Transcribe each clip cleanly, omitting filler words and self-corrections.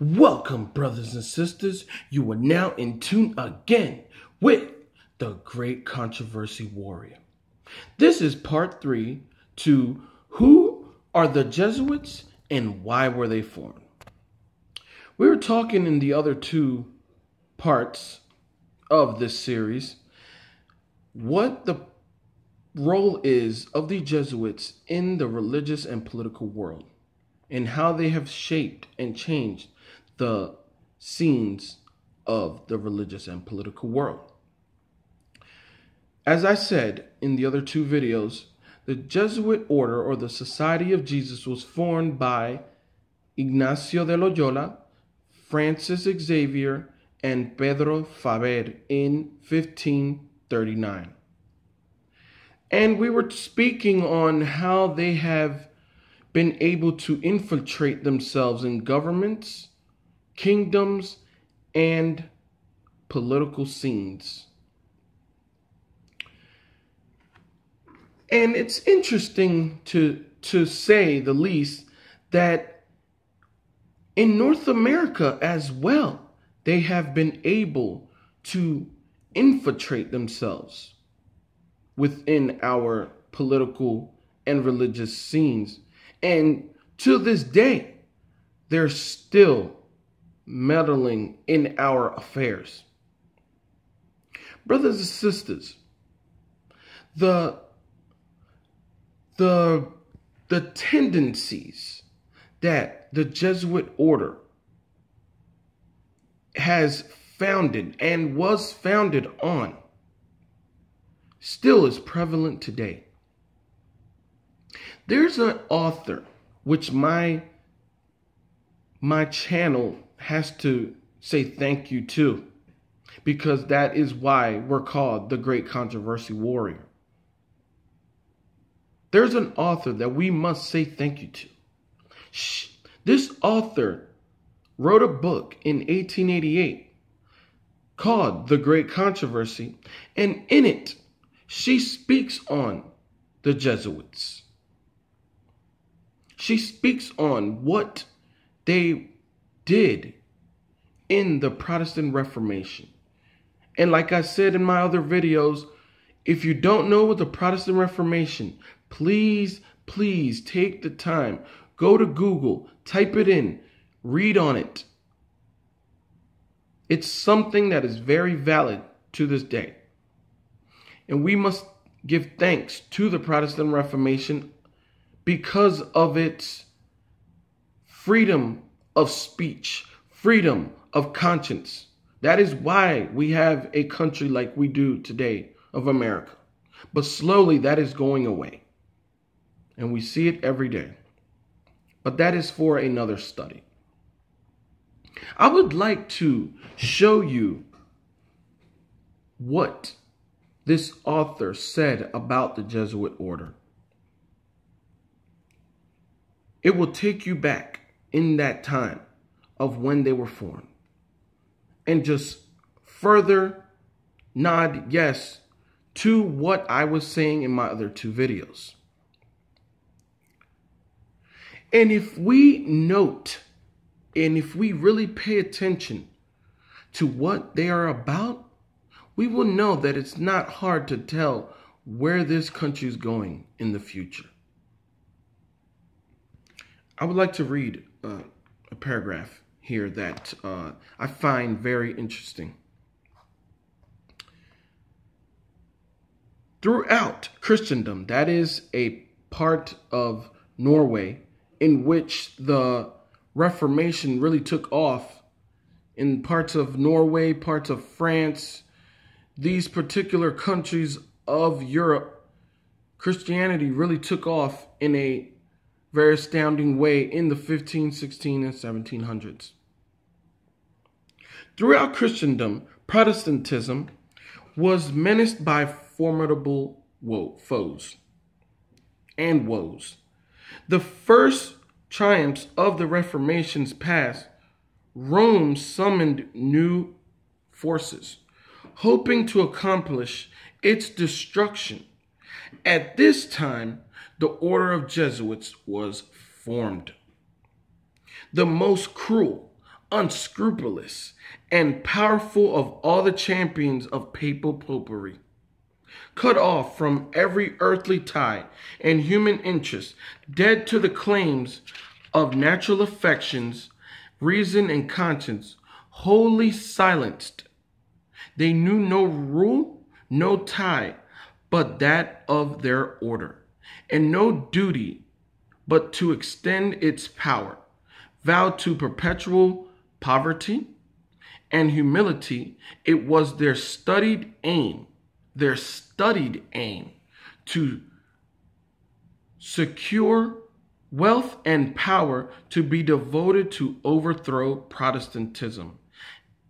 Welcome, brothers and sisters. You are now in tune again with the Great Controversy Warrior. This is part 3 to who are the Jesuits and why were they formed. We were talking in the other 2 parts of this series what the role is of the Jesuits in the religious and political world, and how they have shaped and changed the scenes of the religious and political world. As I said in the other 2 videos, the Jesuit order, or the Society of Jesus, was formed by Ignacio de Loyola, Francis Xavier, and Pedro Faber in 1539. And we were speaking on how they have been able to infiltrate themselves in governments, kingdoms, and political scenes. And it's interesting to say the least that in North America as well, they have been able to infiltrate themselves within our political and religious scenes. And to this day, they're still meddling in our affairs. Brothers and sisters, the tendencies that the Jesuit order has founded and was founded on still is prevalent today. There's an author which my channel has to say thank you to, because that is why we're called the Great Controversy Warrior. There's an author that we must say thank you to. This author wrote a book in 1888 called The Great Controversy, and in it, she speaks on the Jesuits. She speaks on what they did in the Protestant Reformation. And like I said in my other videos, if you don't know what the Protestant Reformation, please take the time. Go to Google, type it in, read on it. It's something that is very valid to this day. And we must give thanks to the Protestant Reformation because of its freedom of speech, freedom of conscience. That is why we have a country like we do today of America. But slowly that is going away. And we see it every day. But that is for another study. I would like to show you what this author said about the Jesuit order. It will take you back in that time of when they were formed, and just further nod yes to what I was saying in my other 2 videos. And if we note, and if we really pay attention to what they are about, we will know that it's not hard to tell where this country is going in the future. I would like to read a paragraph here that I find very interesting. Throughout Christendom, that is a part of Norway in which the Reformation really took off, in parts of Norway, parts of France, these particular countries of Europe, Christianity really took off in a very astounding way in the 15, 16, and 1700s. Throughout Christendom, Protestantism was menaced by formidable foes and woes. The first triumphs of the Reformation's past, Rome summoned new forces, hoping to accomplish its destruction. At this time, the Order of Jesuits was formed. The most cruel, unscrupulous, and powerful of all the champions of papal popery. Cut off from every earthly tie and human interest, dead to the claims of natural affections, reason, and conscience, wholly silenced. They knew no rule, no tie, but that of their order, and no duty but to extend its power, vowed to perpetual poverty and humility. It was their studied aim to secure wealth and power, to be devoted to overthrow Protestantism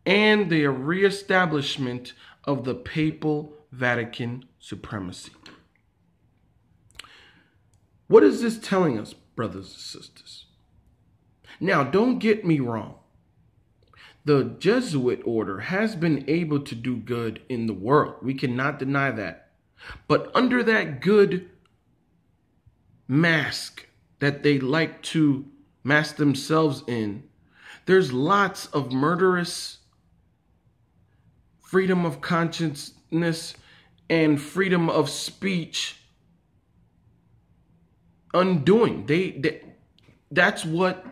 and the reestablishment of the papal Vatican supremacy. What is this telling us, brothers and sisters? Now, don't get me wrong. The Jesuit order has been able to do good in the world. We cannot deny that. But under that good mask that they like to mask themselves in, there's lots of murderous freedom of consciousness and freedom of speech undoing. That's what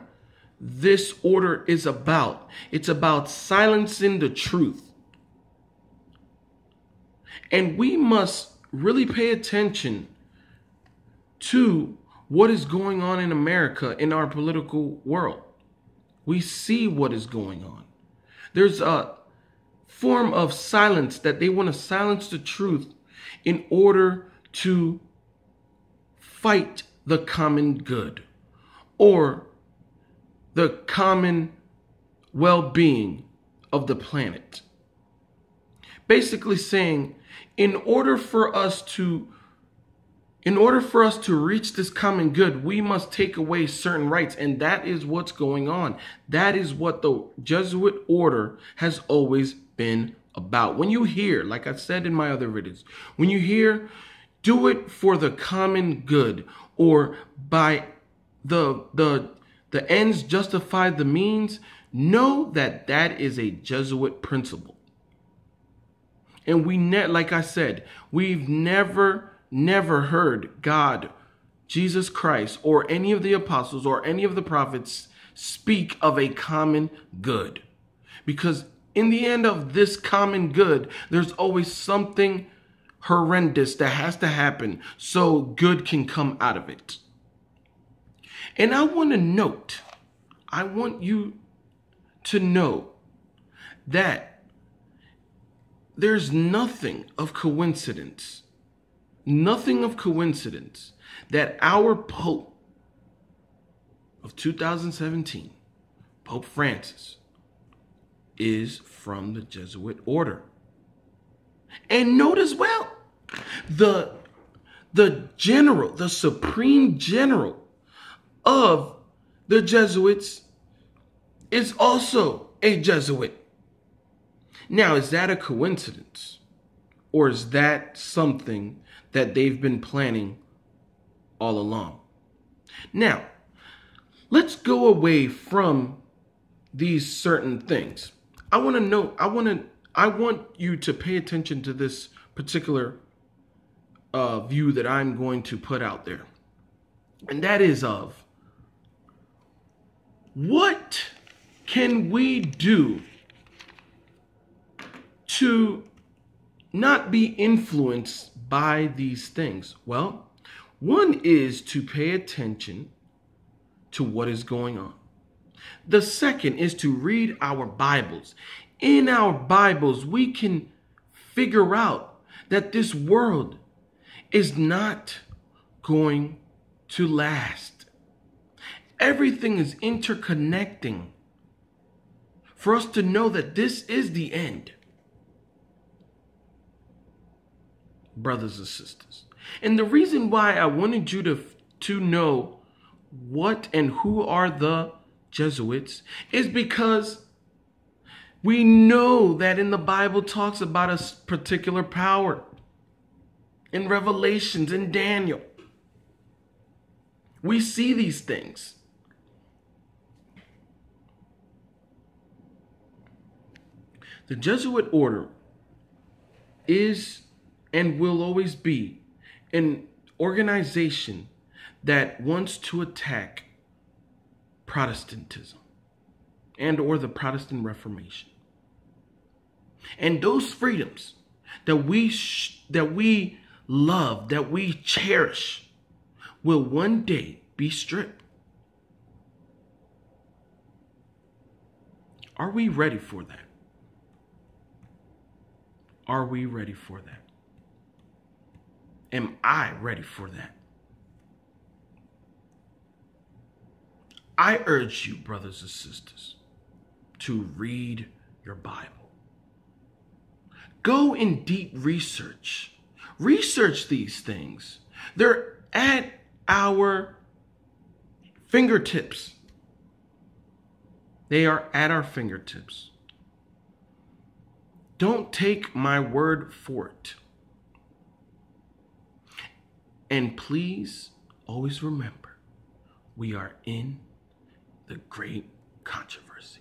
this order is about. It's about silencing the truth. And we must really pay attention to what is going on in America, in our political world. We see what is going on. There's a form of silence that they want to silence the truth in order to fight the common good or the common well-being of the planet. Basically saying, in order for us to reach this common good, we must take away certain rights. And that is what's going on. That is what the Jesuit order has always been about. When you hear, like I said in my other videos, when you hear, do it for the common good, or by the ends justify the means, know that that is a Jesuit principle. And like I said, we've never heard God, Jesus Christ, or any of the apostles or any of the prophets speak of a common good. Because in the end of this common good, there's always something horrendous that has to happen so good can come out of it. And I want you to know that there's nothing of coincidence that our Pope of 2017, Pope Francis, is from the Jesuit order. And note as well, the supreme general of the Jesuits is also a Jesuit. Now, is that a coincidence? Or is that something that they've been planning all along? Now, let's go away from these certain things. I want you to pay attention to this particular view that I'm going to put out there. And that is of, what can we do to not be influenced by these things? Well, one is to pay attention to what is going on. The second is to read our Bibles. In our Bibles, we can figure out that this world is not going to last. Everything is interconnecting for us to know that this is the end. Brothers and sisters. And the reason why I wanted you to know what and who are the Jesuits is because we know that in the Bible talks about a particular power. In Revelations, in Daniel, we see these things. The Jesuit order is and will always be an organization that wants to attack Protestantism and or the Protestant Reformation. And those freedoms that we love, that we cherish, will one day be stripped. Are we ready for that? Are we ready for that? Am I ready for that? I urge you, brothers and sisters, to read your Bible. Go in deep research. Research these things. They're at our fingertips. They are at our fingertips. Don't take my word for it. And please always remember, we are in the great controversy.